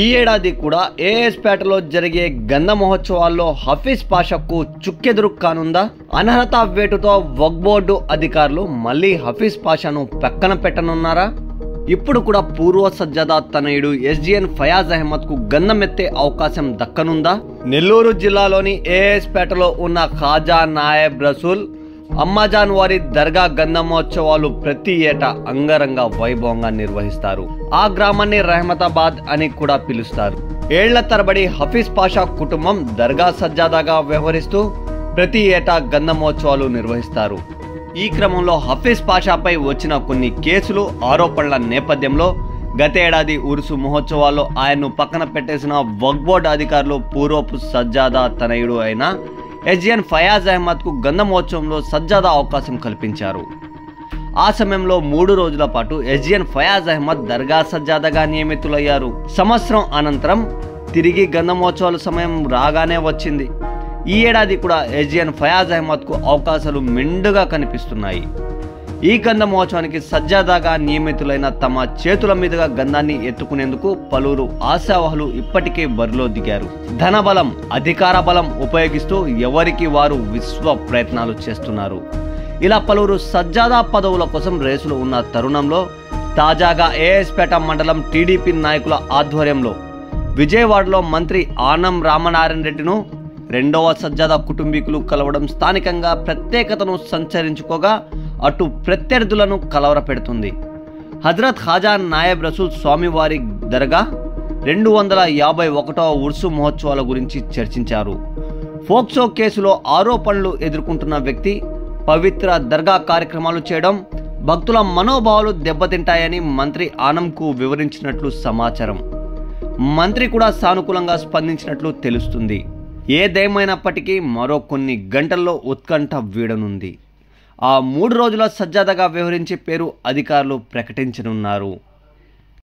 ఈ ఏడాది కూడా ఏఎస్పేటలో జరిగే గంధ మహోత్సవాల్లో హఫీజ్ పాషాకు చుక్కెదురు కానుందా? అనర్హత వేటుతో వక్ఫ్ బోర్డు అధికారులు మళ్ళీ హఫీజ్ పాషాను పక్కన పెట్టనున్నారా? ఇప్పుడు కూడా పూర్వ సజ్జాదా తనయుడు ఎస్జిఎన్ ఫయాజ్ అహ్మద్ కు గంధమెత్తే అవకాశం దక్కనుందా? నెల్లూరు జిల్లాలోని ఏఎస్పేటలో ఉన్న ఖాజా నాయబ్ రసూల్ అమ్మాజాన్ వారి దర్గా గంధ మహోత్సవాలు ప్రతి ఏటా అంగరంగ వైభవంగా నిర్వహిస్తారు. ఆ గ్రామాన్ని రహమతాబాద్ అని కూడా పిలుస్తారు. ఏళ్ల తరబడి హఫీజ్ పాషా కుటుంబం దర్గా సజ్జాదాగా వ్యవహరిస్తూ ప్రతి ఏటా గంధ మహోత్సవాలు నిర్వహిస్తారు. ఈ క్రమంలో హఫీజ్ పాషాపై వచ్చిన కొన్ని కేసులు, ఆరోపణల నేపథ్యంలో గతేడాది ఉరుసు మహోత్సవాల్లో ఆయన్ను పక్కన పెట్టేసిన వక్ఫ్ బోర్డు అధికారులు పూర్వపు సజ్జాదా తనయుడు అయిన ఎస్జిఎన్ ఫయాజ్ అహ్మద్ కు గంధ మహోత్సవంలో సజ్జాదా అవకాశం కల్పించారు. ఆ సమయంలో 3 రోజుల పాటు ఎస్జిఎన్ ఫయాజ్ అహ్మద్ దర్గా సజ్జాదాగా నియమితులయ్యారు. సంవత్సరం అనంతరం తిరిగి గంధ మహోత్సవాల సమయం రాగానే వచ్చింది. ఈ ఏడాది కూడా ఎస్జిఎన్ ఫయాజ్ అహ్మద్ కు అవకాశాలు మెండుగా కనిపిస్తున్నాయి. ఈ గంధ మహోత్సవానికి సజ్జాదాగా నియమితులైన తమ చేతుల మీదుగా గంధాన్ని ఎత్తుకునేందుకు పలువురు ఆశావహులు ఇప్పటికే బరిలో దిగారు. ధనబలం, అధికార బలం ఉపయోగిస్తూ ఎవరికి వారు విశ్వ ప్రయత్నాలు చేస్తున్నారు. ఇలా పలువురు సజ్జాదా పదవుల కోసం రేసులు ఉన్న తరుణంలో తాజాగా ఏఎస్పేట మండలం టీడీపీ నాయకుల ఆధ్వర్యంలో విజయవాడలో మంత్రి ఆనం రామనారాయణ రెడ్డిను రెండవ సజ్జాదా కుటుంబీకులు కలవడం స్థానికంగా ప్రత్యేకతను సంచరించుకోగా అటు ప్రత్యర్థులను కలవరపెడుతుంది. హజరత్ ఖాజా నాయబ్ రసూల్ స్వామివారి దర్గా 251వ ఉర్సు మహోత్సవాల గురించి చర్చించారు. ఫోక్సో కేసులో ఆరోపణలు ఎదుర్కొంటున్న వ్యక్తి పవిత్ర దర్గా కార్యక్రమాలు చేయడం భక్తుల మనోభావాలు దెబ్బతింటాయని మంత్రి ఆనంకు వివరించినట్లు సమాచారం. మంత్రి కూడా సానుకూలంగా స్పందించినట్లు తెలుస్తుంది. ఏదేమైనప్పటికీ మరో కొన్ని గంటల్లో ఉత్కంఠ వీడనుంది. ఆ 3 రోజుల సజ్జాదాగా వ్యవహరించే పేరు అధికారులు ప్రకటించనున్నారు.